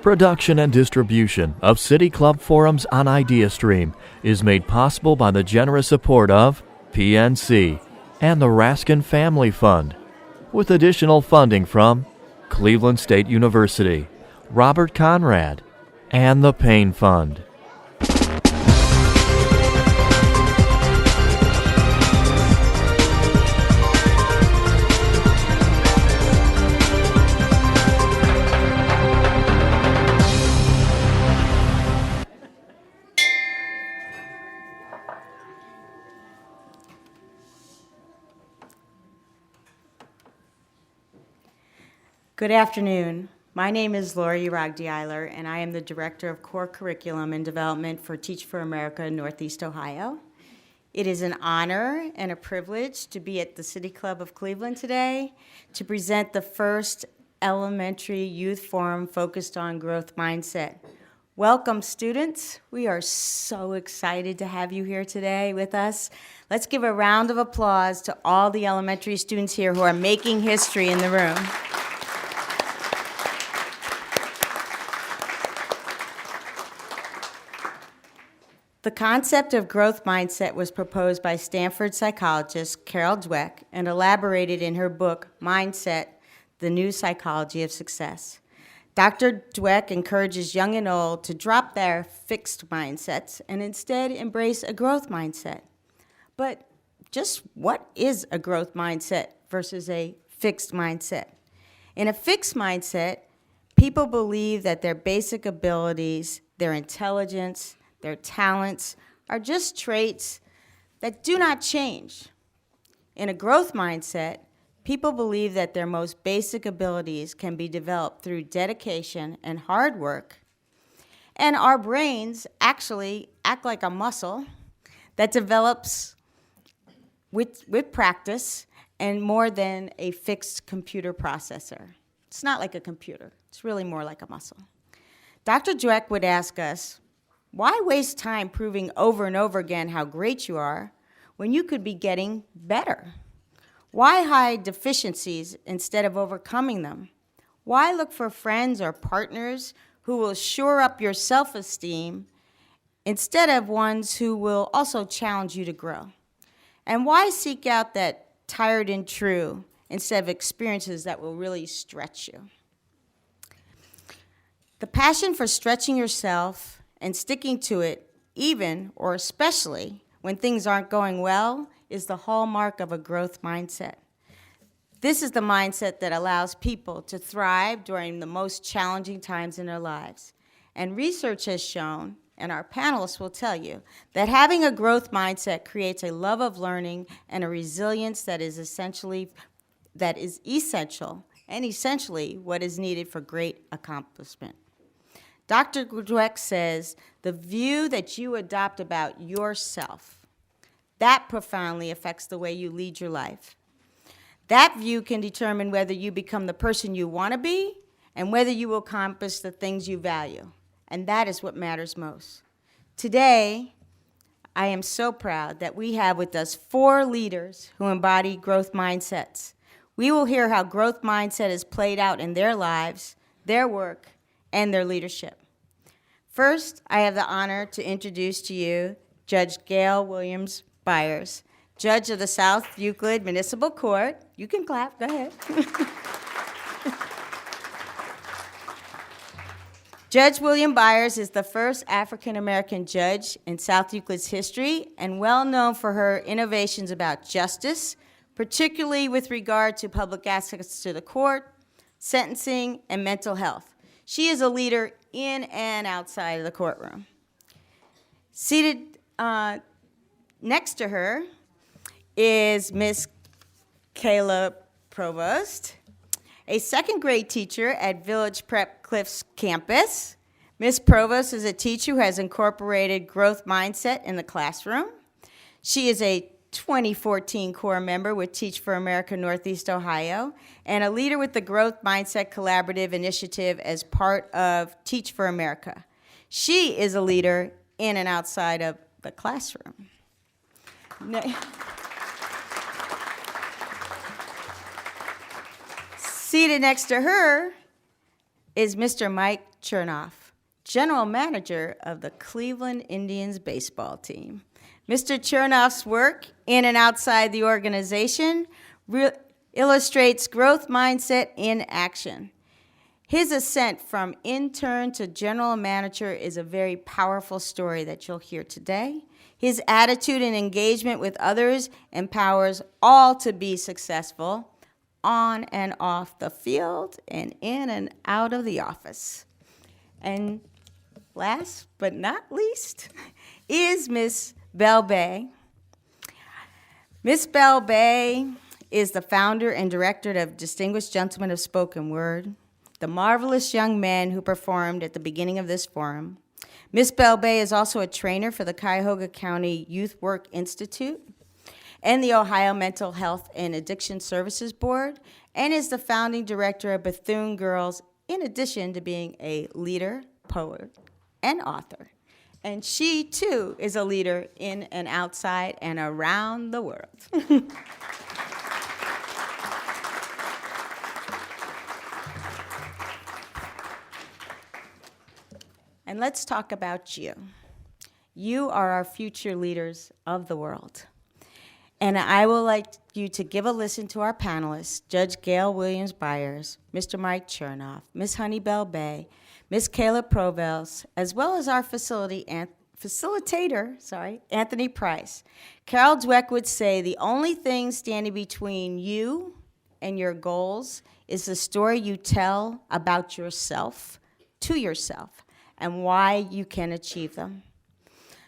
Production and distribution of City Club Forums on IdeaStream is made possible by the generous support of PNC and the Raskin Family Fund, with additional funding from Cleveland State University, Robert Conrad, and the Payne Fund. Good afternoon. My name is Lori Rogdeiler, and I am the Director of Core Curriculum and Development for Teach for America in Northeast Ohio. It is an honor and a privilege to be at the City Club of Cleveland today to present the first elementary youth forum focused on growth mindset. Welcome, students. We are so excited to have you here today with us. Let's give a round of applause to all the elementary students here who are making history in the room. The concept of growth mindset was proposed by Stanford psychologist Carol Dweck and elaborated in her book, Mindset, The New Psychology of Success. Dr. Dweck encourages young and old to drop their fixed mindsets and instead embrace a growth mindset. But just what is a growth mindset versus a fixed mindset? In a fixed mindset, people believe that their basic abilities, their intelligence, their talents are just traits that do not change. In a growth mindset, people believe that their most basic abilities can be developed through dedication and hard work, and our brains actually act like a muscle that develops with practice and more than a fixed computer processor. It's not like a computer. It's really more like a muscle. Dr. Dweck would ask us, why waste time proving over and over again how great you are when you could be getting better? Why hide deficiencies instead of overcoming them? Why look for friends or partners who will shore up your self-esteem instead of ones who will also challenge you to grow? And why seek out that tired and true instead of experiences that will really stretch you? The passion for stretching yourself and sticking to it, even or especially when things aren't going well, is the hallmark of a growth mindset. This is the mindset that allows people to thrive during the most challenging times in their lives. And research has shown, and our panelists will tell you, that having a growth mindset creates a love of learning and a resilience that is essential and essentially what is needed for great accomplishment. Dr. Dweck says, the view that you adopt about yourself, that profoundly affects the way you lead your life. That view can determine whether you become the person you want to be and whether you will accomplish the things you value. And that is what matters most. Today, I am so proud that we have with us 4 leaders who embody growth mindsets. We will hear how growth mindset is played out in their lives, their work, and their leadership. First, I have the honor to introduce to you Judge Gail Williams Byers, Judge of the South Euclid Municipal Court. You can clap, go ahead. Judge William Byers is the first African-American judge in South Euclid's history and well known for her innovations about justice, particularly with regard to public access to the court, sentencing, and mental health. She is a leader in and outside of the courtroom. Seated next to her is Miss Kayla Provost, a second grade teacher at Village Prep Cliffs campus. Ms. Provost is a teacher who has incorporated growth mindset in the classroom. She is a 2014 core member with Teach for America Northeast Ohio and a leader with the Growth Mindset Collaborative Initiative as part of Teach for America. She is a leader in and outside of the classroom. Seated next to her is Mr. Mike Chernoff, General Manager of the Cleveland Indians baseball team. Mr. Chernoff's work in and outside the organization illustrates growth mindset in action. His ascent from intern to general manager is a very powerful story that you'll hear today. His attitude and engagement with others empowers all to be successful on and off the field and in and out of the office. And last but not least is Miss Belle Bay. Miss Belle Bay is the founder and director of Distinguished Gentlemen of Spoken Word, the marvelous young men who performed at the beginning of this forum. Miss Belle Bay is also a trainer for the Cuyahoga County Youth Work Institute and the Ohio Mental Health and Addiction Services Board, and is the founding director of Bethune Girls, in addition to being a leader, poet, and author. And she, too, is a leader in and outside and around the world. And let's talk about you. You are our future leaders of the world. And I would like you to give a listen to our panelists, Judge Gail Williams-Byers, Mr. Mike Chernoff, Ms. Honey Belle Bay, Ms. Kayla Provells, as well as our facilitator, Anthony Price. Carol Dweck would say the only thing standing between you and your goals is the story you tell about yourself to yourself and why you can achieve them.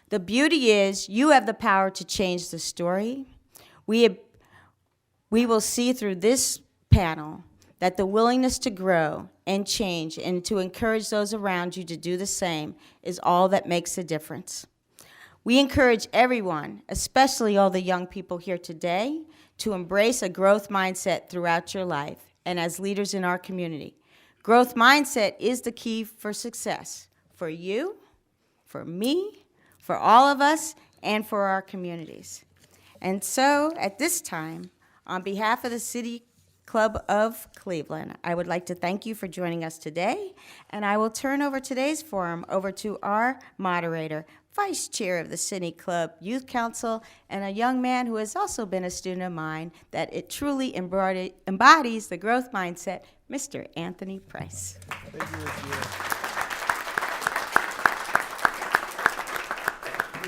The beauty is you have the power to change the story. We will see through this panel that the willingness to grow and change and to encourage those around you to do the same is all that makes a difference. We encourage everyone, especially all the young people here today, to embrace a growth mindset throughout your life and as leaders in our community. Growth mindset is the key for success for you, for me, for all of us, and for our communities. And so, at this time, on behalf of the City Club of Cleveland, I would like to thank you for joining us today, and I will turn over today's forum over to our moderator, Vice Chair of the City Club Youth Council, and a young man who has also been a student of mine, that it truly embodies the growth mindset, Mr. Anthony Price. Thank you,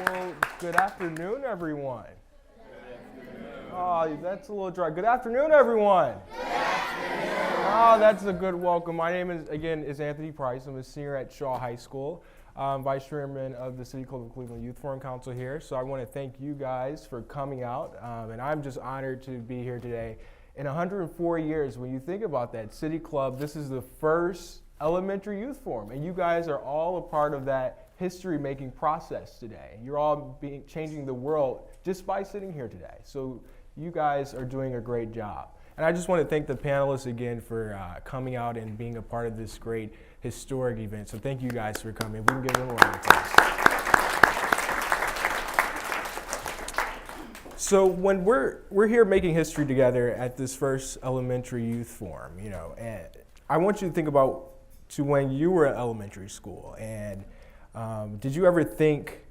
Well, good afternoon, everyone. Oh, that's a little dry. Good afternoon, everyone. Good afternoon. Oh, that's a good welcome. My name is Anthony Price. I'm a senior at Shaw High School. I'm vice chairman of the City Club of Cleveland Youth Forum Council here. So I want to thank you guys for coming out. And I'm just honored to be here today. In 104 years, when you think about that, City Club, this is the first elementary youth forum. And you guys are all a part of that history-making process today. You're all changing the world just by sitting here today. So you guys are doing a great job. And I just want to thank the panelists again for coming out and being a part of this great historic event. So thank you guys for coming. We can give them a round of applause. So when we're here making history together at this first elementary youth forum, and I want you to think about to when you were at elementary school, and did you ever think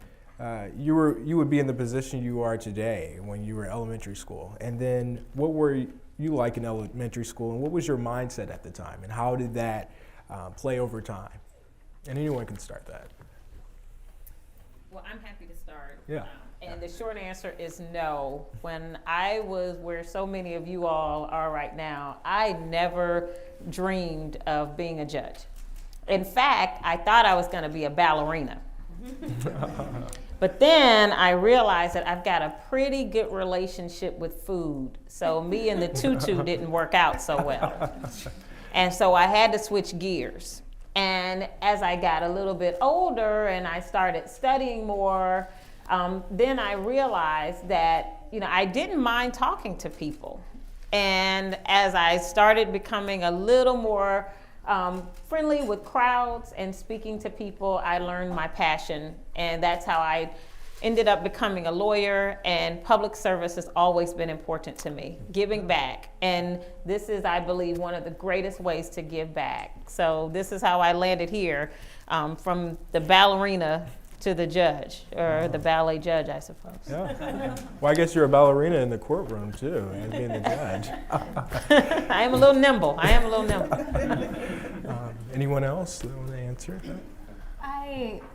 you would be in the position you are today when you were in elementary school? And then what were you like in elementary school, and what was your mindset at the time, and how did that play over time? And anyone can start that. Well, I'm happy to start. Yeah. And the short answer is no. When I was where so many of you all are right now, I never dreamed of being a judge. In fact, I thought I was going to be a ballerina. But then I realized that I've got a pretty good relationship with food. So me and the tutu didn't work out so well. And so I had to switch gears. And as I got a little bit older and I started studying more, then I realized that, I didn't mind talking to people. And as I started becoming a little more friendly with crowds and speaking to people, I learned my passion, and that's how I ended up becoming a lawyer, and public service has always been important to me, giving back. And this is, I believe, one of the greatest ways to give back. So this is how I landed here, from the ballerina to the judge, or the ballet judge, I suppose. Yeah. Well, I guess you're a ballerina in the courtroom too, as being the judge. I am a little nimble. Anyone else that want to answer?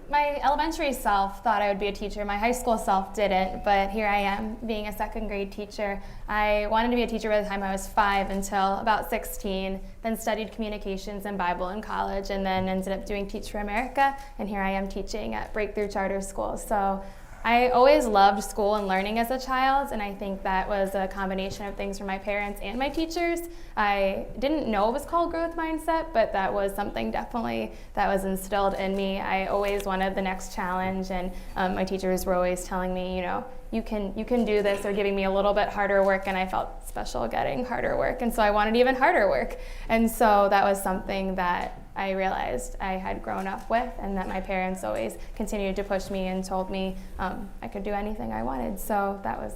My elementary self thought I would be a teacher. My high school self didn't, but here I am being a second grade teacher. I wanted to be a teacher by the time I was 5 until about 16, then studied communications and Bible in college, and then ended up doing Teach for America, and here I am teaching at Breakthrough Charter School. So I always loved school and learning as a child, and I think that was a combination of things from my parents and my teachers. I didn't know it was called growth mindset, but that was something definitely that was instilled in me. I always wanted the next challenge, and my teachers were always telling me, you know, you can do this, or giving me a little bit harder work, and I felt special getting harder work, and so I wanted even harder work. And so that was something that I realized I had grown up with, and that my parents always continued to push me and told me I could do anything I wanted. So that was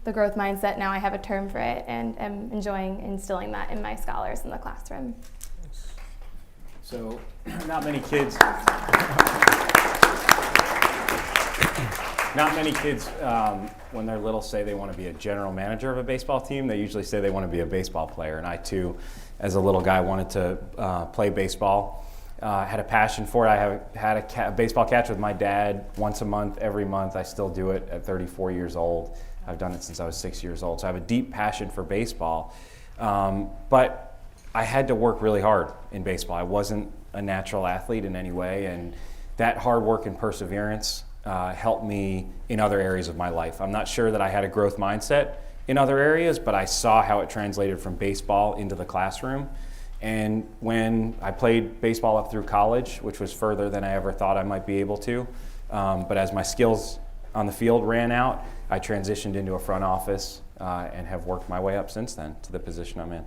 the growth mindset. Now I have a term for it, and am enjoying instilling that in my scholars in the classroom. So not many kids when they're little say they want to be a general manager of a baseball team. They usually say they want to be a baseball player, and I too, as a little guy, wanted to play baseball. Had a passion for it. I had a baseball catch with my dad once a month, every month. I still do it at 34 years old. I've done it since I was 6 years old. So I have a deep passion for baseball. But I had to work really hard in baseball. I wasn't a natural athlete in any way, and that hard work and perseverance helped me in other areas of my life. I'm not sure that I had a growth mindset in other areas, but I saw how it translated from baseball into the classroom. And when I played baseball up through college, which was further than I ever thought I might be able to, but as my skills on the field ran out, I transitioned into a front office and have worked my way up since then to the position I'm in.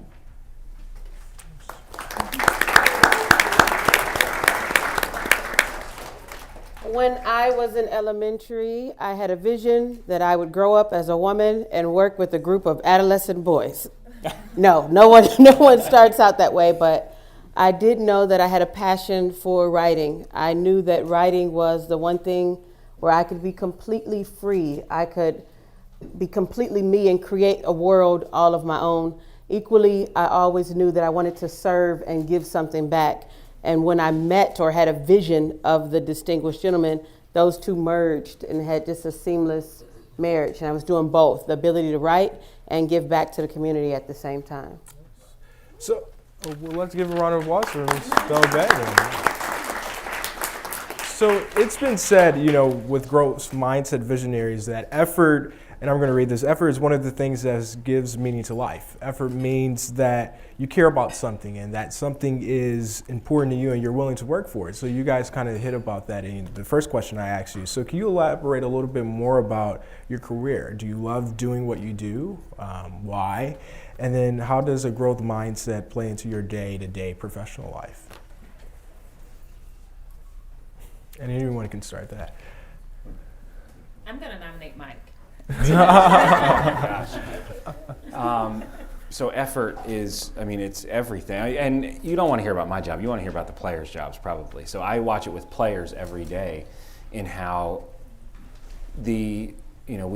When I was in elementary, I had a vision that I would grow up as a woman and work with a group of adolescent boys. No one starts out that way, but I did know that I had a passion for writing. I knew that writing was the one thing where I could be completely free. I could be completely me and create a world all of my own. Equally, I always knew that I wanted to serve and give something back. And when I met or had a vision of the distinguished gentleman, those two merged and had just a seamless marriage. And I was doing both, the ability to write and give back to the community at the same time. So, well, let's give a round of applause for Ms. Belbet. So it's been said, with growth mindset visionaries that effort, and I'm going to read this, effort is one of the things that gives meaning to life. Effort means that you care about something and that something is important to you and you're willing to work for it. So you guys kind of hit about that in the first question I asked you. So can you elaborate a little bit more about your career? Do you love doing what you do? Why? And then how does a growth mindset play into your day-to-day professional life? And anyone can start that. I'm going to nominate Mike. So effort is, it's everything. And you don't want to hear about my job. You want to hear about the players' jobs probably. So I watch it with players every day in how we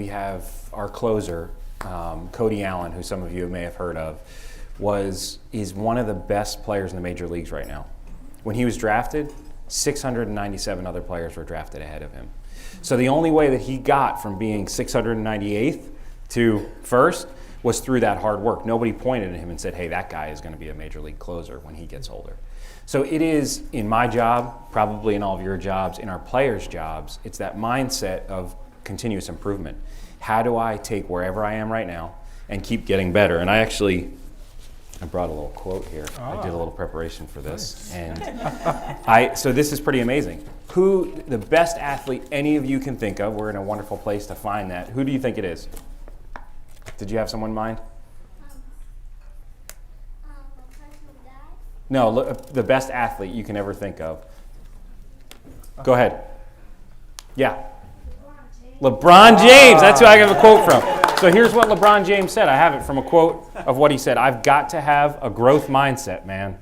have our closer, Cody Allen, who some of you may have heard of, is one of the best players in the major leagues right now. When he was drafted, 697 other players were drafted ahead of him. So the only way that he got from being 698th to first was through that hard work. Nobody pointed at him and said, hey, that guy is going to be a major league closer when he gets older. So it is in my job, probably in all of your jobs, in our players' jobs, it's that mindset of continuous improvement. How do I take wherever I am right now and keep getting better? And I brought a little quote here. I did a little preparation for this. Nice. And so this is pretty amazing. Who, the best athlete any of you can think of, we're in a wonderful place to find that. Who do you think it is? Did you have someone in mind? No, look, the best athlete you can ever think of. Go ahead. Yeah. LeBron James, that's who I have a quote from. So here's what LeBron James said. I have it from a quote of what he said. I've got to have a growth mindset, man.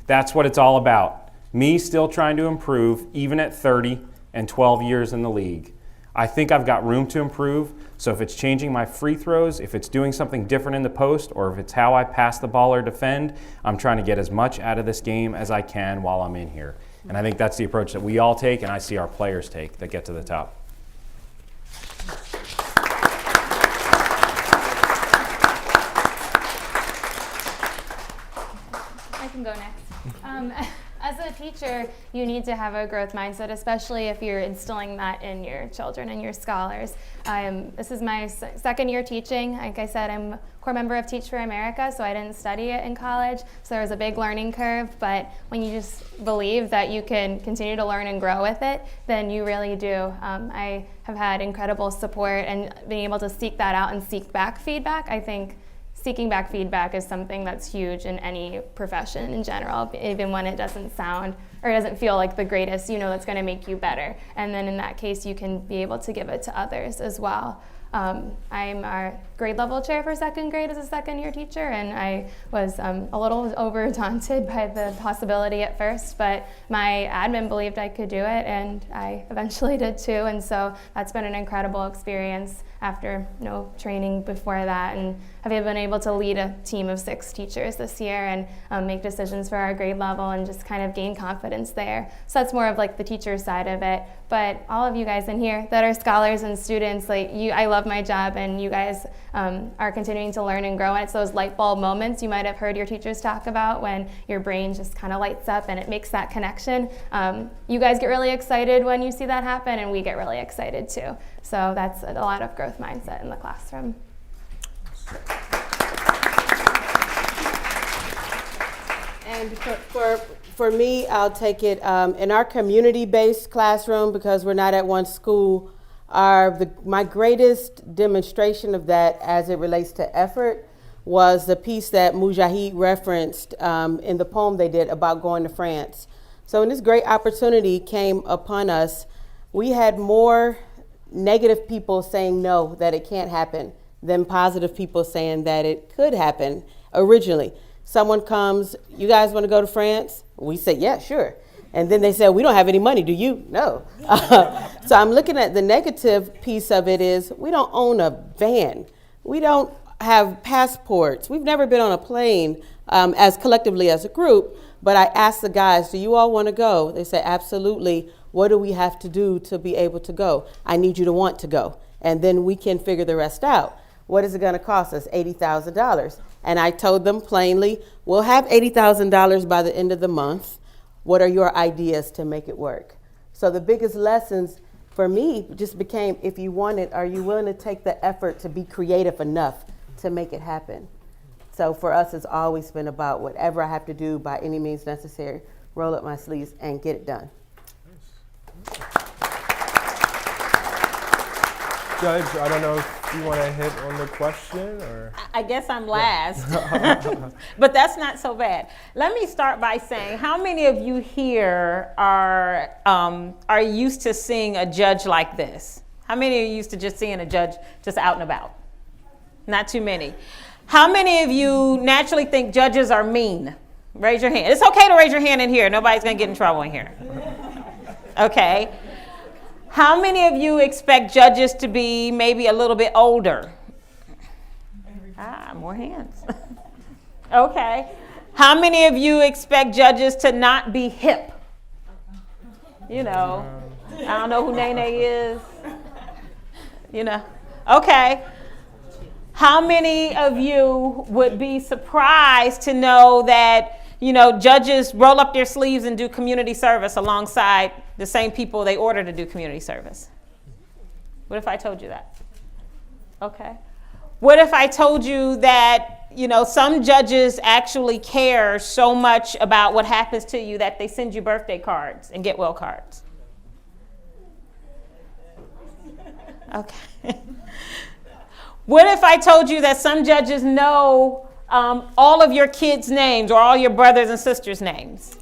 That's what it's all about. Me still trying to improve, even at 30 and 12 years in the league. I think I've got room to improve, so if it's changing my free throws, if it's doing something different in the post, or if it's how I pass the ball or defend, I'm trying to get as much out of this game as I can while I'm in here. And I think that's the approach that we all take, and I see our players take that get to the top. I can go next. As a teacher, you need to have a growth mindset, especially if you're instilling that in your children and your scholars. This is my second year teaching. Like I said, I'm a core member of Teach for America, so I didn't study it in college. So there was a big learning curve, but when you just believe that you can continue to learn and grow with it, then you really do. I have had incredible support, and being able to seek that out and seek back feedback, I think seeking back feedback is something that's huge in any profession in general, even when it doesn't sound or doesn't feel like the greatest, that's going to make you better. And then in that case, you can be able to give it to others as well. I'm our grade level chair for second grade as a second year teacher, and I was a little over daunted by the possibility at first, but my admin believed I could do it, and I eventually did too. And so that's been an incredible experience after no training before that, and I've been able to lead a team of 6 teachers this year and make decisions for our grade level and just kind of gain confidence there. So that's more of like the teacher side of it. But all of you guys in here that are scholars and students, I love my job, and you guys are continuing to learn and grow. And it's those light bulb moments you might have heard your teachers talk about when your brain just kind of lights up and it makes that connection. You guys get really excited when you see that happen, and we get really excited too. So that's a lot of growth mindset in the classroom. And for me, I'll take it in our community-based classroom, because we're not at one school. My greatest demonstration of that as it relates to effort was the piece that Mujahid referenced in the poem they did about going to France. So when this great opportunity came upon us, we had more negative people saying no, that it can't happen, than positive people saying that it could happen originally. Someone comes, you guys want to go to France? We say, yeah, sure. And then they say, we don't have any money, do you? No. So I'm looking at the negative piece of it is we don't own a van. We don't have passports. We've never been on a plane as collectively as a group. But I asked the guys, do you all want to go? They said, absolutely. What do we have to do to be able to go? I need you to want to go. And then we can figure the rest out. What is it going to cost us? $80,000. And I told them plainly, we'll have $80,000 by the end of the month. What are your ideas to make it work? So the biggest lessons for me just became, if you want it, are you willing to take the effort to be creative enough to make it happen? So for us, it's always been about whatever I have to do by any means necessary, roll up my sleeves and get it done. Judge, I don't know if you want to hit on the question or. I guess I'm last, but that's not so bad. Let me start by saying, how many of you here are used to seeing a judge like this? How many are used to just seeing a judge just out and about? Not too many. How many of you naturally think judges are mean? Raise your hand. It's okay to raise your hand in here. Nobody's going to get in trouble in here. Okay. How many of you expect judges to be maybe a little bit older? More hands. Okay. How many of you expect judges to not be hip? I don't know who Nene is. Okay. How many of you would be surprised to know that, judges roll up their sleeves and do community service alongside the same people they order to do community service? What if I told you that? Okay. What if I told you that, some judges actually care so much about what happens to you that they send you birthday cards and get well cards? Okay. What if I told you that some judges know all of your kids' names or all your brothers and sisters' names?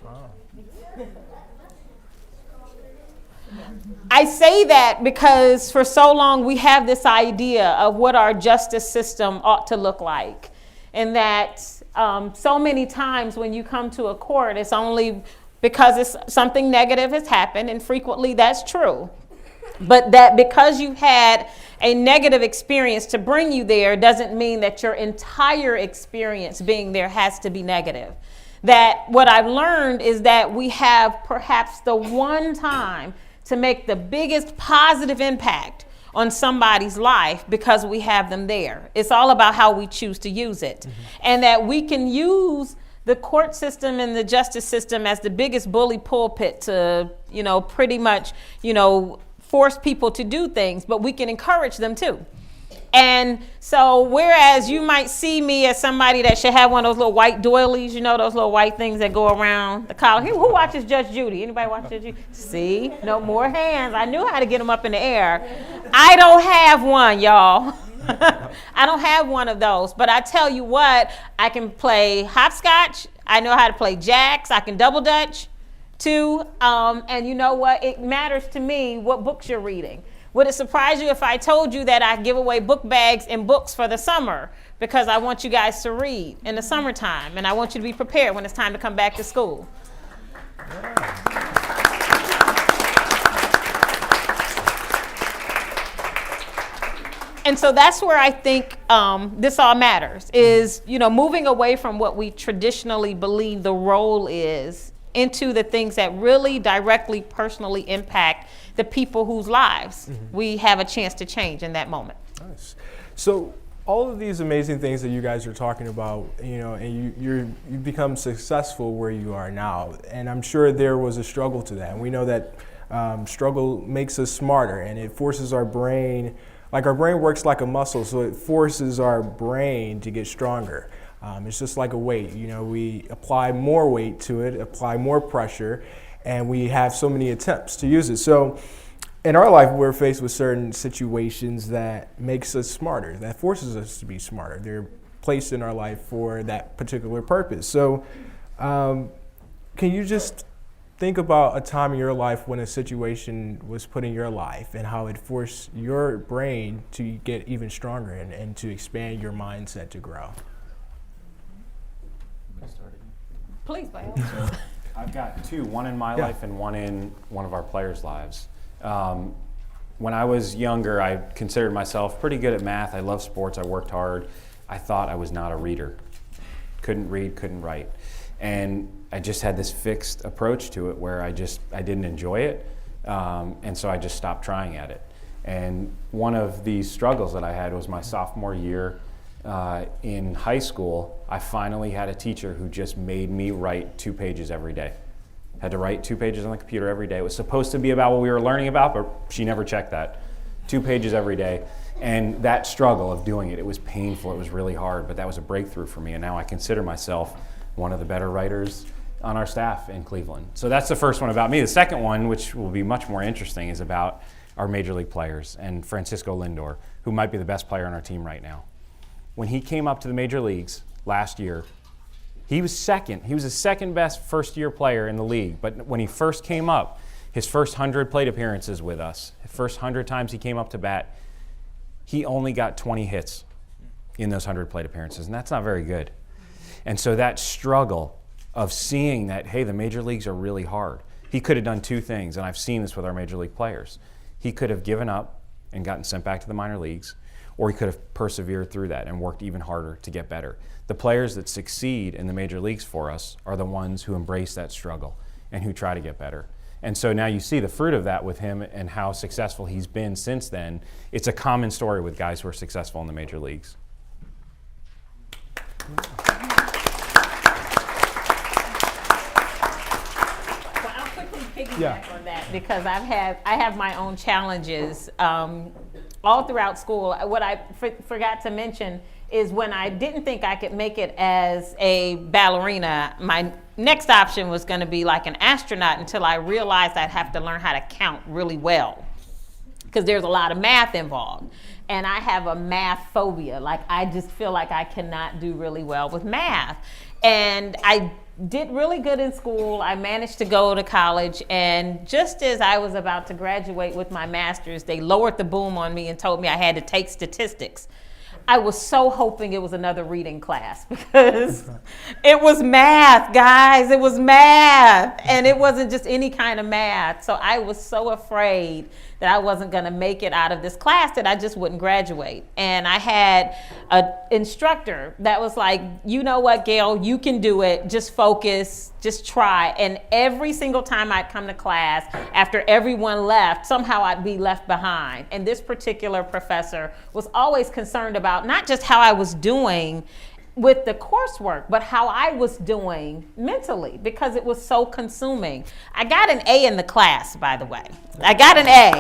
I say that because for so long we have this idea of what our justice system ought to look like. And that so many times when you come to a court, it's only because something negative has happened, and frequently that's true. But that because you had a negative experience to bring you there doesn't mean that your entire experience being there has to be negative. That what I've learned is that we have perhaps the one time to make the biggest positive impact on somebody's life because we have them there. It's all about how we choose to use it. Mm-hmm. And that we can use the court system and the justice system as the biggest bully pulpit to, pretty much, force people to do things, but we can encourage them too. And so whereas you might see me as somebody that should have one of those little white doilies, those little white things that go around the collar. Who watches Judge Judy? Anybody watch Judge Judy? See? No more hands. I knew how to get them up in the air. I don't have one, y'all. I don't have one of those. But I tell you what, I can play hopscotch. I know how to play jacks. I can double dutch too. And you know what? It matters to me what books you're reading. Would it surprise you if I told you that I give away book bags and books for the summer because I want you guys to read in the summertime and I want you to be prepared when it's time to come back to school? And so that's where I think this all matters is, moving away from what we traditionally believe the role is into the things that really directly, personally impact the people whose lives we have a chance to change in that moment. Nice. So all of these amazing things that you guys are talking about, and you become successful where you are now. And I'm sure there was a struggle to that. And we know that struggle makes us smarter and it forces our brain, like our brain works like a muscle, so it forces our brain to get stronger. It's just like a weight, we apply more weight to it, apply more pressure, and we have so many attempts to use it. So in our life, we're faced with certain situations that makes us smarter, that forces us to be smarter. They're placed in our life for that particular purpose. So can you just think about a time in your life when a situation was put in your life and how it forced your brain to get even stronger and to expand your mindset to grow? Please, by all means. I've got two, one in my life and one in one of our players' lives. When I was younger, I considered myself pretty good at math. I loved sports. I worked hard. I thought I was not a reader. Couldn't read, couldn't write. And I just had this fixed approach to it where I didn't enjoy it. And so I just stopped trying at it. And one of these struggles that I had was my sophomore year in high school. I finally had a teacher who just made me write 2 pages every day. Had to write 2 pages on the computer every day. It was supposed to be about what we were learning about, but she never checked that. 2 pages every day. And that struggle of doing it, it was painful, it was really hard, but that was a breakthrough for me. And now I consider myself one of the better writers on our staff in Cleveland. So that's the first one about me. The second one, which will be much more interesting, is about our major league players and Francisco Lindor, who might be the best player on our team right now. When he came up to the major leagues last year, he was second. He was the second best first-year player in the league. But when he first came up, his first 100 plate appearances with us, the first 100 times he came up to bat, he only got 20 hits in those 100 plate appearances, and that's not very good. And so that struggle of seeing that, hey, the major leagues are really hard. He could have done 2 things, and I've seen this with our major league players. He could have given up and gotten sent back to the minor leagues, or he could have persevered through that and worked even harder to get better. The players that succeed in the major leagues for us are the ones who embrace that struggle and who try to get better. And so now you see the fruit of that with him and how successful he's been since then. It's a common story with guys who are successful in the major leagues. Piggyback on that because I have my own challenges all throughout school. What I forgot to mention is when I didn't think I could make it as a ballerina, my next option was going to be like an astronaut until I realized I'd have to learn how to count really well because there's a lot of math involved. And I have a math phobia. Like I just feel like I cannot do really well with math. And I did really good in school. I managed to go to college, and just as I was about to graduate with my master's, they lowered the boom on me and told me I had to take statistics. I was so hoping it was another reading class because it was math, guys. It was math, and it wasn't just any kind of math. So I was so afraid that I wasn't going to make it out of this class, that I just wouldn't graduate. And I had an instructor that was like, you know what, Gail, you can do it. Just focus, just try. And every single time I'd come to class, after everyone left, somehow I'd be left behind. And this particular professor was always concerned about not just how I was doing with the coursework, but how I was doing mentally, because it was so consuming. I got an A in the class, by the way. I got an A.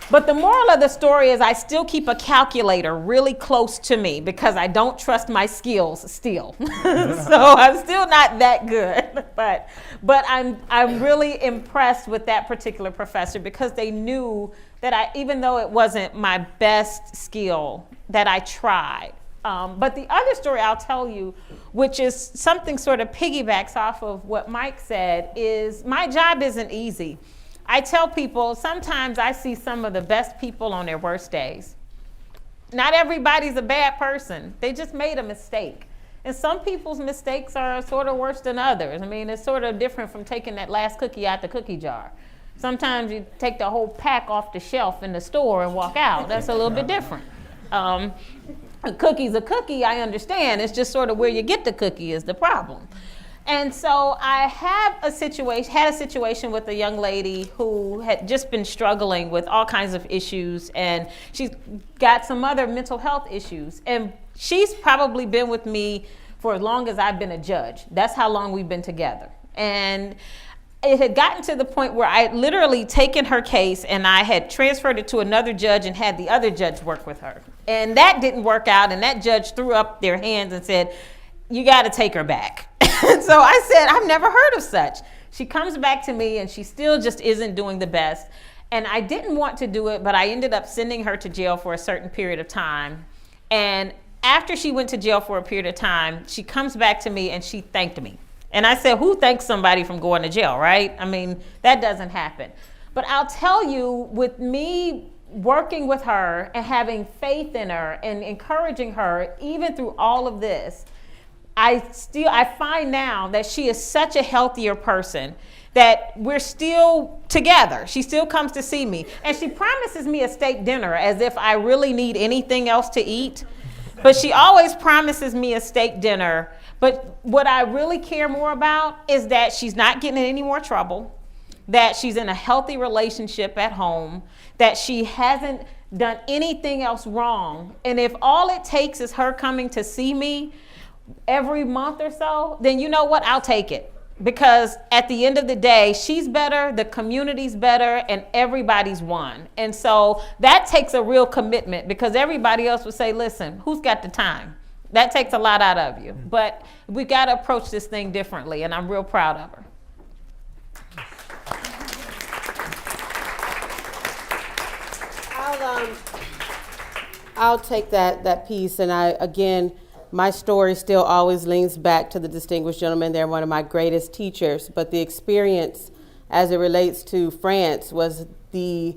But the moral of the story is I still keep a calculator really close to me because I don't trust my skills still. So I'm still not that good. But I'm really impressed with that particular professor because they knew that even though it wasn't my best skill, that I tried. But the other story I'll tell you, which is something sort of piggybacks off of what Mike said, is my job isn't easy. I tell people sometimes I see some of the best people on their worst days. Not everybody's a bad person. They just made a mistake. And some people's mistakes are sort of worse than others. I mean, it's sort of different from taking that last cookie out the cookie jar. Sometimes you take the whole pack off the shelf in the store and walk out. That's a little bit different. A cookie's a cookie, I understand. It's just sort of where you get the cookie is the problem. And so I had a situation with a young lady who had just been struggling with all kinds of issues, and she's got some other mental health issues. And she's probably been with me for as long as I've been a judge. That's how long we've been together. And it had gotten to the point where I had literally taken her case and I had transferred it to another judge and had the other judge work with her. And that didn't work out, and that judge threw up their hands and said, you got to take her back. So I said, I've never heard of such. She comes back to me and she still just isn't doing the best. And I didn't want to do it, but I ended up sending her to jail for a certain period of time. And after she went to jail for a period of time, she comes back to me and she thanked me. And I said, who thanks somebody from going to jail, right? I mean, that doesn't happen. But I'll tell you, with me working with her and having faith in her and encouraging her, even through all of this, I find now that she is such a healthier person, that we're still together. She still comes to see me. And she promises me a steak dinner as if I really need anything else to eat. But she always promises me a steak dinner. But what I really care more about is that she's not getting in any more trouble, that she's in a healthy relationship at home, that she hasn't done anything else wrong. And if all it takes is her coming to see me every month or so, then you know what? I'll take it. Because at the end of the day, she's better, the community's better, and everybody's won. And so that takes a real commitment, because everybody else would say, listen, who's got the time? That takes a lot out of you. But we got to approach this thing differently, and I'm real proud of her. I'll take that piece, and my story still always leans back to the distinguished gentleman. They're one of my greatest teachers, but the experience as it relates to France was the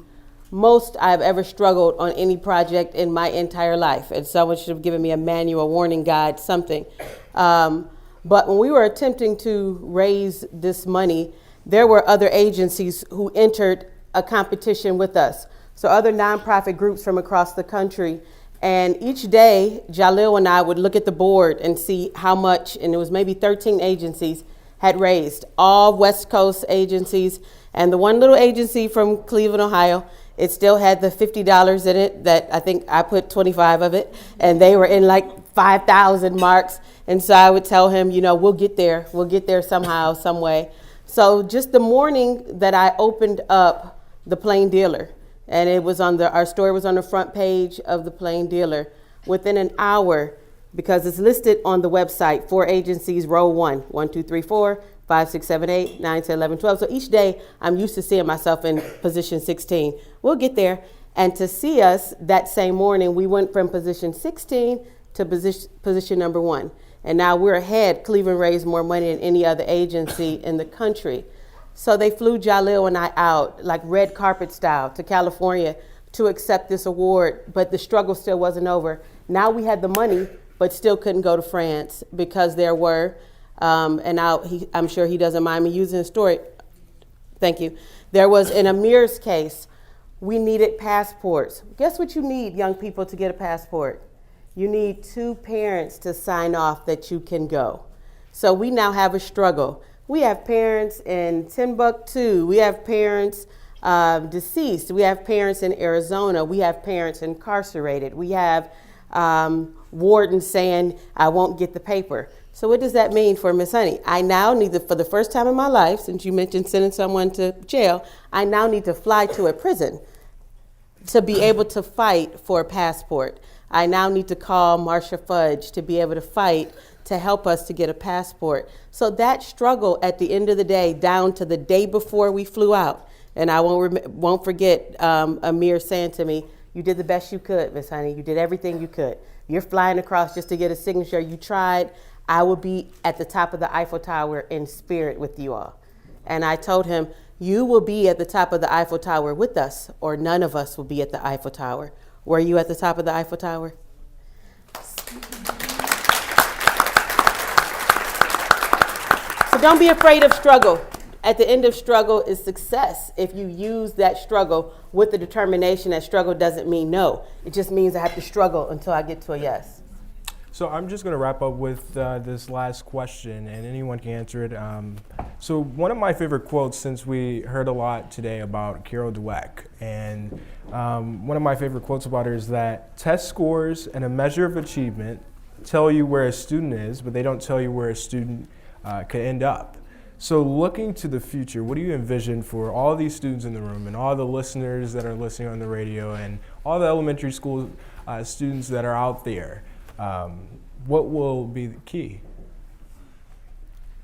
most I've ever struggled on any project in my entire life. And someone should have given me a manual, a warning guide, something. But when we were attempting to raise this money, there were other agencies who entered a competition with us. So other nonprofit groups from across the country. And each day, Jalil and I would look at the board and see how much, and it was maybe 13 agencies, had raised. All West Coast agencies, and the one little agency from Cleveland, Ohio, it still had the $50 in it that I think I put 25 of it, and they were in like 5,000 marks. And so I would tell him, we'll get there somehow, some way. So just the morning that I opened up the Plain Dealer, and it was our story was on the front page of the Plain Dealer. Within an hour, because it's listed on the website, 4 agencies, row 1, 1, 2, 3, 4, 5, 6, 7, 8, 9, 10, 11, 12. So each day, I'm used to seeing myself in position 16. We'll get there. And to see us that same morning, we went from position 16 to position number 1. And now we're ahead. Cleveland raised more money than any other agency in the country. So they flew Jalil and I out, like red carpet style, to California to accept this award, but the struggle still wasn't over. Now we had the money, but still couldn't go to France because there were, and now I'm sure he doesn't mind me using the story. Thank you. There was, in Amir's case, we needed passports. Guess what you need, young people, to get a passport? You need 2 parents to sign off that you can go. So we now have a struggle. We have parents in Timbuktu. We have parents deceased. We have parents in Arizona. We have parents incarcerated. We have wardens saying, I won't get the paper. So what does that mean for Miss Honey? I now need to, for the first time in my life, since you mentioned sending someone to jail, I now need to fly to a prison to be able to fight for a passport. I now need to call Marsha Fudge to be able to fight to help us to get a passport. So that struggle at the end of the day, down to the day before we flew out, and I won't forget Amir saying to me, you did the best you could, Miss Honey. You did everything you could. You're flying across just to get a signature. You tried. I will be at the top of the Eiffel Tower in spirit with you all. And I told him, you will be at the top of the Eiffel Tower with us, or none of us will be at the Eiffel Tower. Were you at the top of the Eiffel Tower? So don't be afraid of struggle. At the end of struggle is success. If you use that struggle with the determination that struggle doesn't mean no. It just means I have to struggle until I get to a yes. So I'm just going to wrap up with this last question, and anyone can answer it. So one of my favorite quotes, since we heard a lot today about Carol Dweck, and one of my favorite quotes about her is that test scores and a measure of achievement tell you where a student is, but they don't tell you where a student could end up. So looking to the future, what do you envision for all these students in the room and all the listeners that are listening on the radio and all the elementary school students that are out there? What will be the key?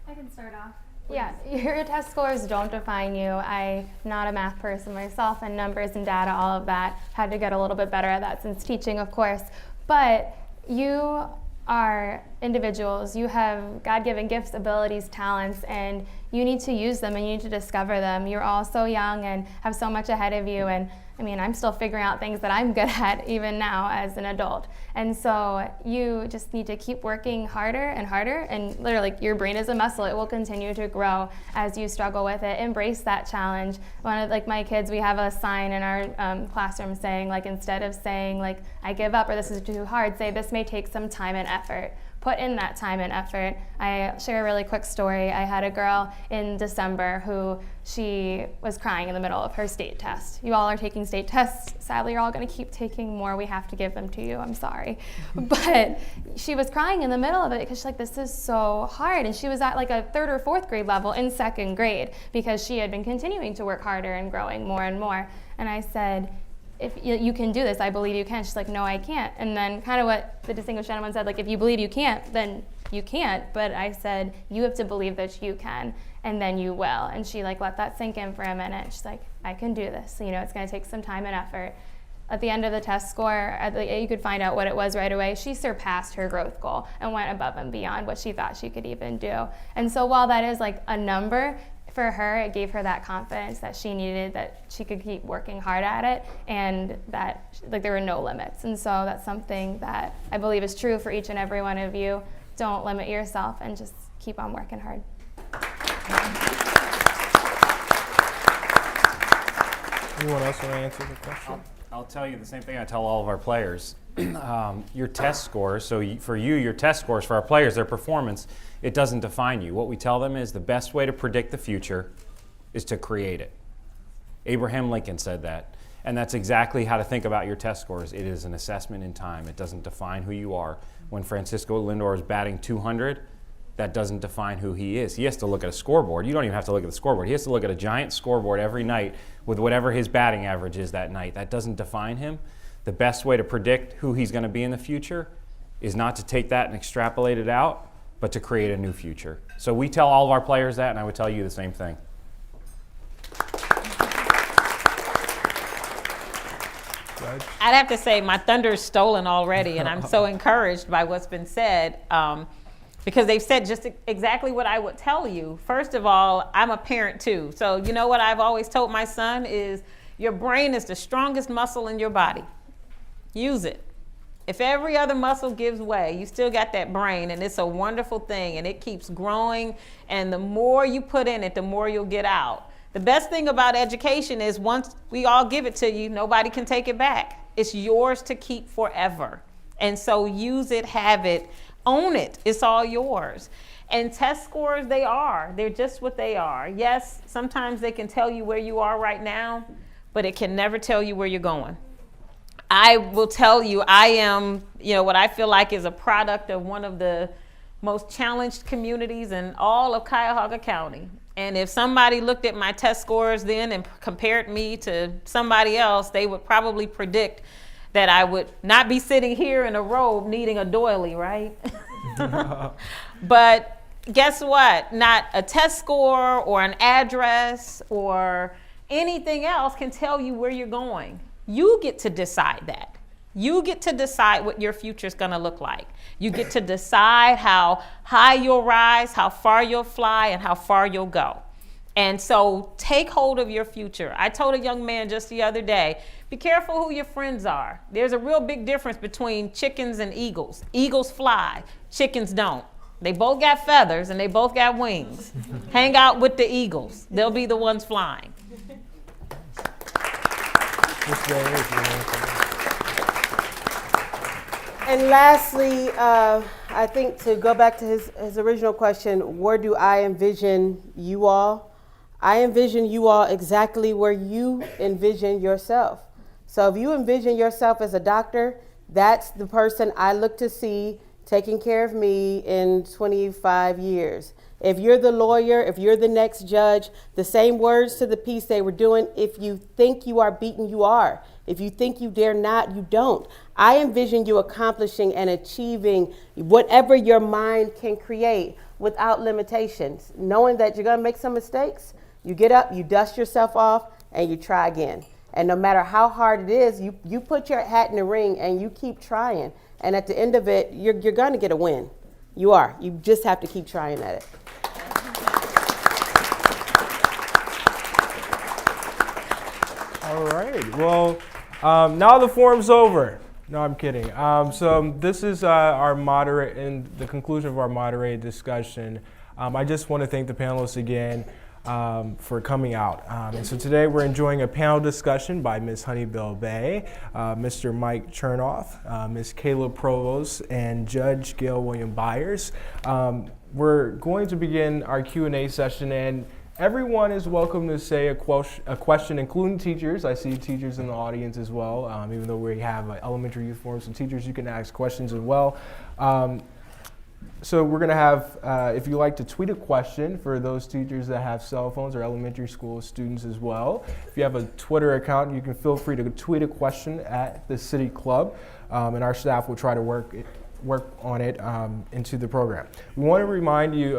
I can start off. Yeah, your test scores don't define you. I'm not a math person myself, and numbers and data, all of that. Had to get a little bit better at that since teaching, of course. But you are individuals. You have God-given gifts, abilities, talents, and you need to use them and you need to discover them. You're all so young and have so much ahead of you, and I mean, I'm still figuring out things that I'm good at even now as an adult. And so you just need to keep working harder and harder, and literally your brain is a muscle. It will continue to grow as you struggle with it. Embrace that challenge. One of my kids, we have a sign in our classroom saying, instead of saying I give up or this is too hard, say this may take some time and effort. Put in that time and effort. I share a really quick story. I had a girl in December who she was crying in the middle of her state test. You all are taking state tests. Sadly, you're all going to keep taking more. We have to give them to you. I'm sorry. But she was crying in the middle of it because she's like, this is so hard. And she was at a 3rd or 4th grade level in 2nd grade because she had been continuing to work harder and growing more and more. And I said, if you can do this, I believe you can. She's like, no, I can't. And then kind of what the distinguished gentleman said, if you believe you can't, then you can't. But I said, you have to believe that you can, and then you will. And she let that sink in for a minute. She's like, I can do this. It's going to take some time and effort. At the end of the test score, you could find out what it was right away. She surpassed her growth goal and went above and beyond what she thought she could even do. And so while that is a number, for her, it gave her that confidence that she needed, that she could keep working hard at it, and that there were no limits. And so that's something that I believe is true for each and every one of you. Don't limit yourself and just keep on working hard. Anyone else want to answer the question? I'll tell you the same thing I tell all of our players. Your test scores, so for you, your test scores, for our players, their performance, it doesn't define you. What we tell them is the best way to predict the future is to create it. Abraham Lincoln said that. And that's exactly how to think about your test scores. It is an assessment in time. It doesn't define who you are. When Francisco Lindor is batting 200, that doesn't define who he is. He has to look at a scoreboard. You don't even have to look at the scoreboard. He has to look at a giant scoreboard every night with whatever his batting average is that night. That doesn't define him. The best way to predict who he's going to be in the future is not to take that and extrapolate it out, but to create a new future. So we tell all of our players that, and I would tell you the same thing. Go I'd have to say my thunder is stolen already, and I'm so encouraged by what's been said, because they've said just exactly what I would tell you. First of all, I'm a parent too. So you know what I've always told my son is your brain is the strongest muscle in your body. Use it. If every other muscle gives way, you still got that brain, and it's a wonderful thing, and it keeps growing, and the more you put in it, the more you'll get out. The best thing about education is once we all give it to you, nobody can take it back. It's yours to keep forever. And so use it, have it, own it. It's all yours. And test scores, they're just what they are. Yes, sometimes they can tell you where you are right now, but it can never tell you where you're going. I will tell you, I am, what I feel like is a product of one of the most challenged communities in all of Cuyahoga County. And if somebody looked at my test scores then and compared me to somebody else, they would probably predict that I would not be sitting here in a robe needing a doily, right? But guess what? Not a test score or an address or anything else can tell you where you're going. You get to decide that. You get to decide what your future is going to look like. You get to decide how high you'll rise, how far you'll fly, and how far you'll go. And so take hold of your future. I told a young man just the other day, be careful who your friends are. There's a real big difference between chickens and eagles. Eagles fly, chickens don't. They both got feathers and they both got wings. Hang out with the eagles. They'll be the ones flying. And lastly, I think to go back to his original question, where do I envision you all? I envision you all exactly where you envision yourself. So if you envision yourself as a doctor, that's the person I look to see taking care of me in 25 years. If you're the lawyer, if you're the next judge, the same words to the piece they were doing, if you think you are beaten, you are. If you think you dare not, you don't. I envision you accomplishing and achieving whatever your mind can create without limitations, knowing that you're going to make some mistakes. You get up, you dust yourself off, and you try again. And no matter how hard it is, you put your hat in the ring and you keep trying. And at the end of it, you're going to get a win. You are. You just have to keep trying at it. All right. Well, now the forum's over. No, I'm kidding. So this is our moderate and the conclusion of our moderated discussion. I just want to thank the panelists again for coming out. And so today we're enjoying a panel discussion by Ms. Honeybell Bay, Mr. Mike Chernoff, Ms. Kayla Provost, and Judge Gail William Byers. We're going to begin our Q&A session, and everyone is welcome to say a question, including teachers. I see teachers in the audience as well, even though we have elementary youth forums, and teachers, you can ask questions as well. So we're going to have, if you like to tweet a question for those teachers that have cell phones or elementary school students as well. If you have a Twitter account, you can feel free to tweet a question at the City Club, and our staff will try to work on it into the program. We want to remind you,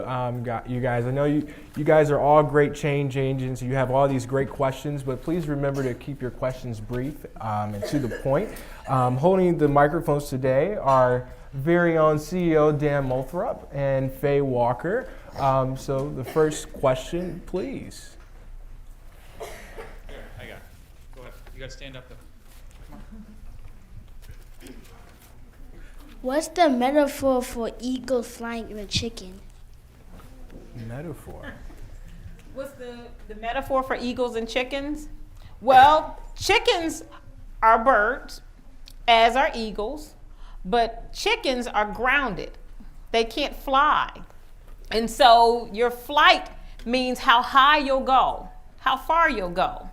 you guys, I know you guys are all great change agents. You have all these great questions, but please remember to keep your questions brief and to the point. Holding the microphones today are very own CEO Dan Moulthrop and Faye Walker. So the first question, please. Here, I got it. Go ahead. You got to stand up there. What's the metaphor for eagles flying in a chicken? Metaphor. What's the metaphor for eagles and chickens? Well, chickens are birds, as are eagles, but chickens are grounded. They can't fly. And so your flight means how high you'll go, how far you'll go.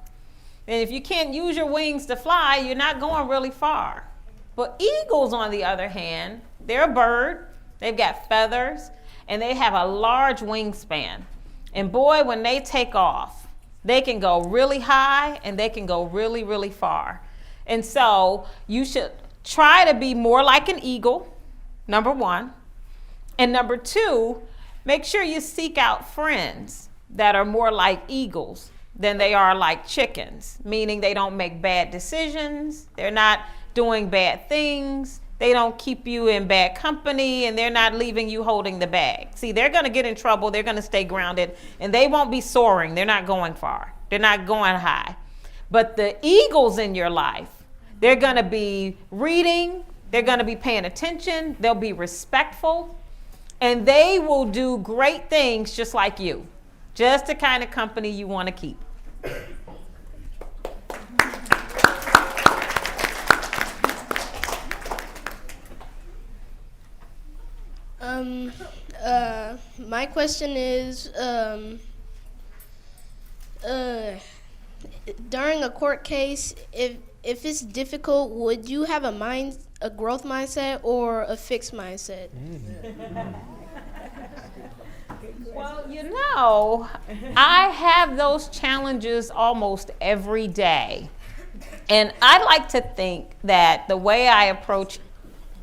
And if you can't use your wings to fly, you're not going really far. But eagles, on the other hand, they're a bird, they've got feathers, and they have a large wingspan. And boy, when they take off, they can go really high and they can go really, really far. And so you should try to be more like an eagle, number one. And number two, make sure you seek out friends that are more like eagles than they are like chickens, meaning they don't make bad decisions, they're not doing bad things, they don't keep you in bad company, and they're not leaving you holding the bag. See, they're going to get in trouble, they're going to stay grounded, and they won't be soaring. They're not going far. They're not going high. But the eagles in your life, they're going to be reading, they're going to be paying attention, they'll be respectful, and they will do great things just like you. Just the kind of company you want to keep. My question is, during a court case, if it's difficult, would you have a growth mindset or a fixed mindset? Well, I have those challenges almost every day. And I like to think that the way I approach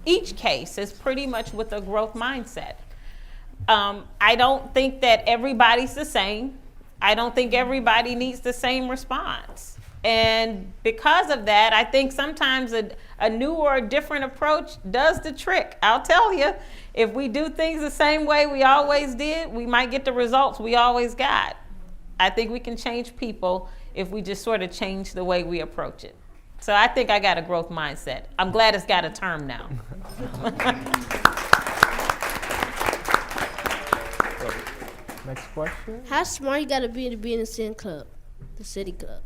each case is pretty much with a growth mindset. I don't think that everybody's the same. I don't think everybody needs the same response. And because of that, I think sometimes a new or a different approach does the trick. I'll tell you, if we do things the same way we always did, we might get the results we always got. I think we can change people if we just sort of change the way we approach it. So I think I got a growth mindset. I'm glad it's got a term now. Next question. How smart you gotta be to be in the city club? The city club.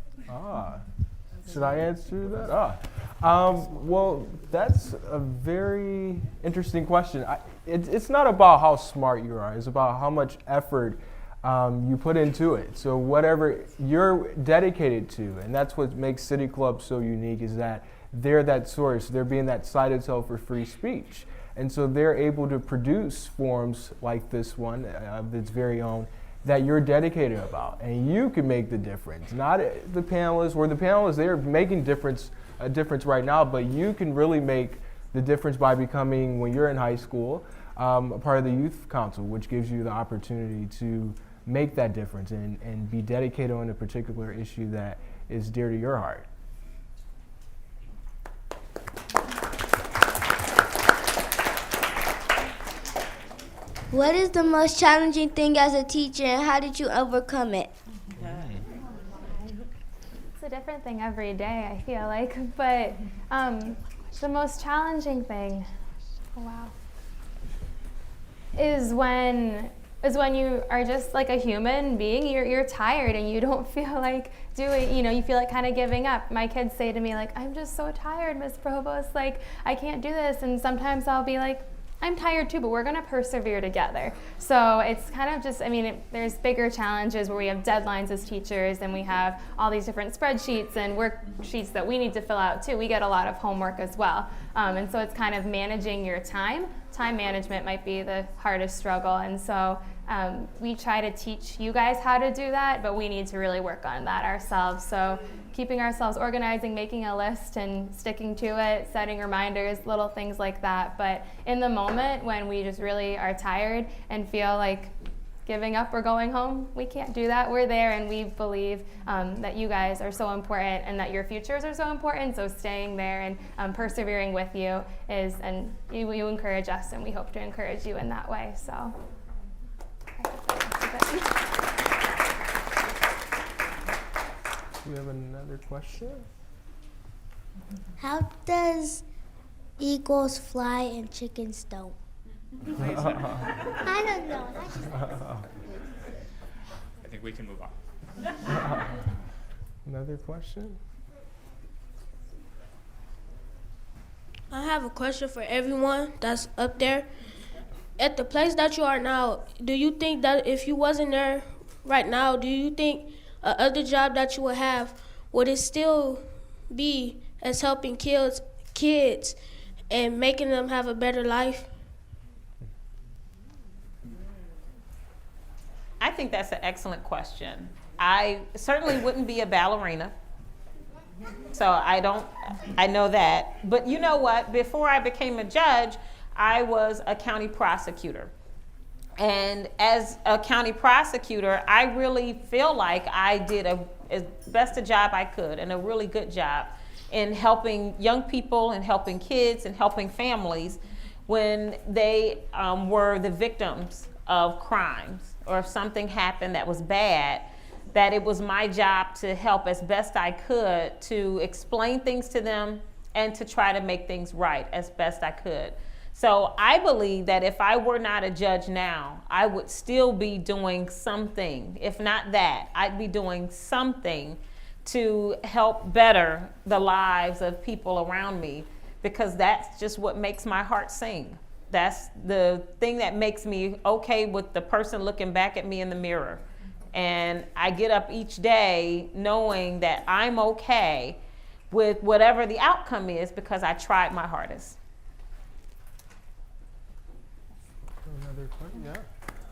Should I answer that? Well, that's a very interesting question. It's not about how smart you are. It's about how much effort you put into it. So whatever you're dedicated to, and that's what makes City Club so unique, is that they're that source. They're being that side of itself for free speech. And so they're able to produce forums like this one of its very own that you're dedicated about, and you can make the difference. Not the panelists, or the panelists, they're making a difference right now, but you can really make the difference by becoming, when you're in high school, a part of the youth council, which gives you the opportunity to make that difference and be dedicated on a particular issue that is dear to your heart. What is the most challenging thing as a teacher, and how did you overcome it? It's a different thing every day, I feel like. But the most challenging thing, is when you are just like a human being. You're tired and you don't feel like doing, you feel like kind of giving up. My kids say to me, like, I'm just so tired, Miss Provost, like, I can't do this. And sometimes I'll be like, I'm tired too, but we're going to persevere together. So it's kind of just, there's bigger challenges where we have deadlines as teachers, and we have all these different spreadsheets and worksheets that we need to fill out too. We get a lot of homework as well. And so it's kind of managing your time. Time management might be the hardest struggle. And so we try to teach you guys how to do that, but we need to really work on that ourselves. So keeping ourselves organizing, making a list and sticking to it, setting reminders, little things like that. But in the moment when we just really are tired and feel like giving up or going home, we can't do that. We're there, and we believe that you guys are so important and that your futures are so important. So staying there and persevering with you is, and you encourage us, and we hope to encourage you in that way. So. Do we have another question? How does eagles fly and chickens don't? I don't know. I think we can move on. Another question? I have a question for everyone that's up there. At the place that you are now, do you think that if you wasn't there right now, do you think other job that you would have, would it still be as helping kids and making them have a better life? I think that's an excellent question. I certainly wouldn't be a ballerina. So I know that. But you know what? Before I became a judge, I was a county prosecutor. And as a county prosecutor, I really feel like I did as best a job I could, and a really good job in helping young people and helping kids and helping families when they were the victims of crimes, or if something happened that was bad, that it was my job to help as best I could to explain things to them and to try to make things right as best I could. So I believe that if I were not a judge now, I would still be doing something. If not that, I'd be doing something to help better the lives of people around me, because that's just what makes my heart sing. That's the thing that makes me okay with the person looking back at me in the mirror. And I get up each day knowing that I'm okay with whatever the outcome is, because I tried my hardest. Another question? Yeah.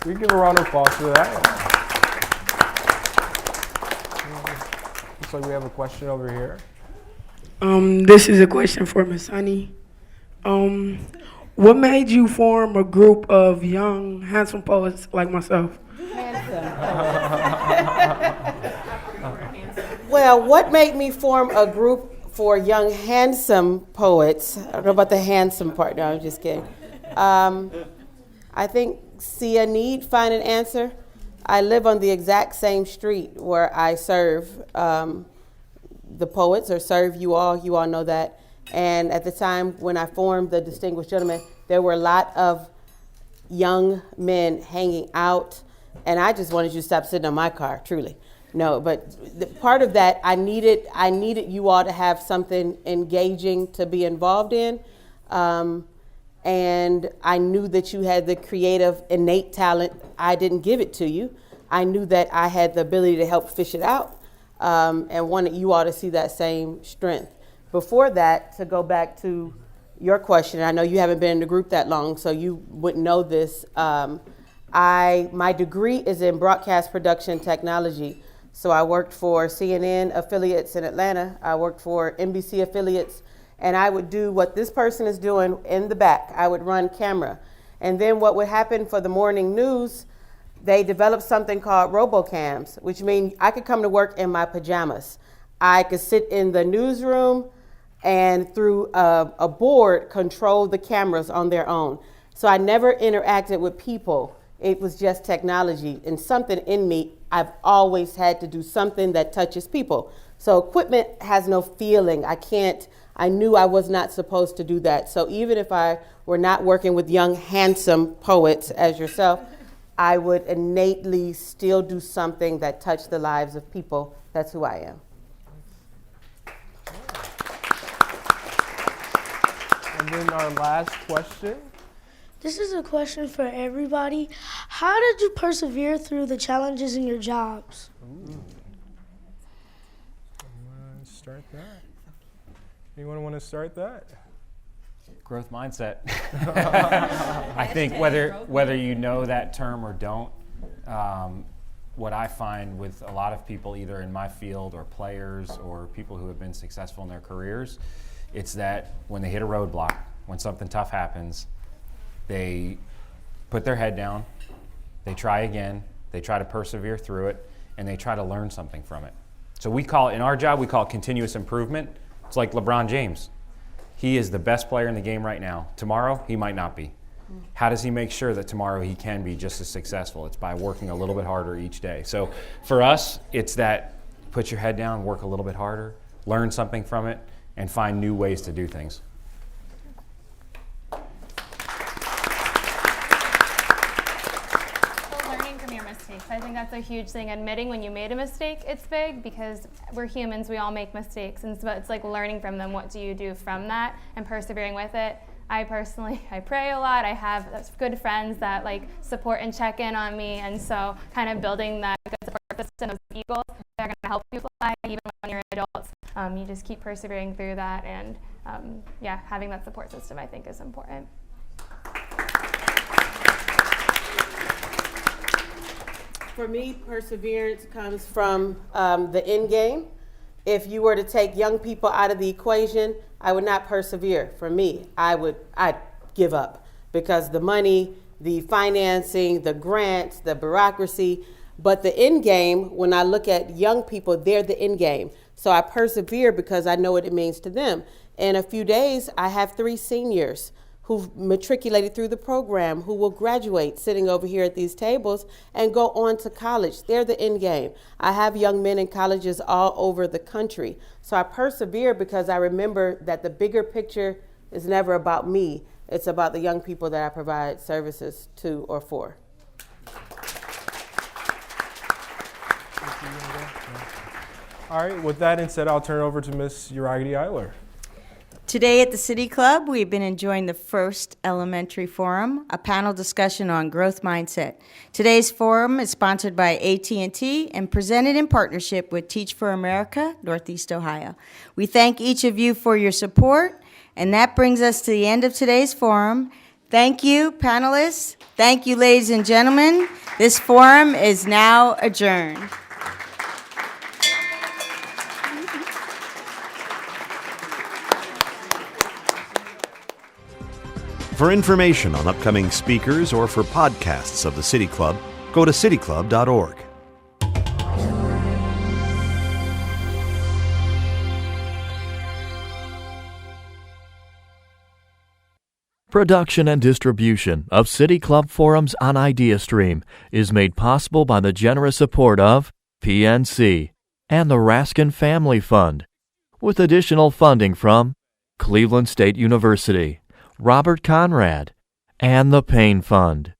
We give a round of applause for that. Looks like we have a question over here. This is a question for Miss Honey. What made you form a group of young, handsome poets like myself? Well, what made me form a group for young, handsome poets? I don't know about the handsome part. No, I'm just kidding. I think see a need, find an answer. I live on the exact same street where I serve the poets, or serve you all. You all know that. And at the time when I formed the Distinguished Gentleman, there were a lot of young men hanging out, and I just wanted you to stop sitting on my car, truly. No, but part of that, I needed you all to have something engaging to be involved in. And I knew that you had the creative, innate talent. I didn't give it to you. I knew that I had the ability to help fish it out, and wanted you all to see that same strength. Before that, to go back to your question, I know you haven't been in the group that long, so you wouldn't know this. My degree is in broadcast production technology. So I worked for CNN affiliates in Atlanta. I worked for NBC affiliates. And I would do what this person is doing in the back. I would run camera. And then what would happen for the morning news, they developed something called robocams, which means I could come to work in my pajamas. I could sit in the newsroom and through a board control the cameras on their own. So I never interacted with people. It was just technology. And something in me, I've always had to do something that touches people. So equipment has no feeling. I knew I was not supposed to do that. So even if I were not working with young, handsome poets as yourself, I would innately still do something that touched the lives of people. That's who I am. And then our last question. This is a question for everybody. How did you persevere through the challenges in your jobs? Start that. Anyone want to start that? Growth mindset. I think whether you know that term or don't, what I find with a lot of people, either in my field or players or people who have been successful in their careers, it's that when they hit a roadblock, when something tough happens, they put their head down, they try again, they try to persevere through it, and they try to learn something from it. So we call it, in our job, we call it continuous improvement. It's like LeBron James. He is the best player in the game right now. Tomorrow, he might not be. How does he make sure that tomorrow he can be just as successful? It's by working a little bit harder each day. So for us, it's that put your head down, work a little bit harder, learn something from it, and find new ways to do things. I think that's a huge thing. Admitting when you made a mistake, it's big, because we're humans, we all make mistakes, and so it's like learning from them. What do you do from that and persevering with it? I pray a lot. I have good friends that like support and check in on me, and so kind of building that good support system of eagles that are going to help you fly even when you're adults. You just keep persevering through that, and having that support system I think is important. For me, perseverance comes from the end game. If you were to take young people out of the equation, I would not persevere. For me, I'd give up, because the money, the financing, the grants, the bureaucracy. But the end game, when I look at young people, they're the end game. So I persevere because I know what it means to them. In a few days, I have 3 seniors who've matriculated through the program, who will graduate sitting over here at these tables and go on to college. They're the end game. I have young men in colleges all over the country. So I persevere because I remember that the bigger picture is never about me. It's about the young people that I provide services to or for. All right, with that instead, I'll turn it over to Ms. Uragity Eiler. Today at the City Club, we've been enjoying the first elementary forum, a panel discussion on growth mindset. Today's forum is sponsored by AT&T and presented in partnership with Teach for America, Northeast Ohio. We thank each of you for your support, and that brings us to the end of today's forum. Thank you, panelists. Thank you, ladies and gentlemen. This forum is now adjourned. For information on upcoming speakers or for podcasts of the City Club, go to cityclub.org. Production and distribution of City Club Forums on IdeaStream is made possible by the generous support of PNC and the Raskin Family Fund, with additional funding from Cleveland State University, Robert Conrad, and the Payne Fund.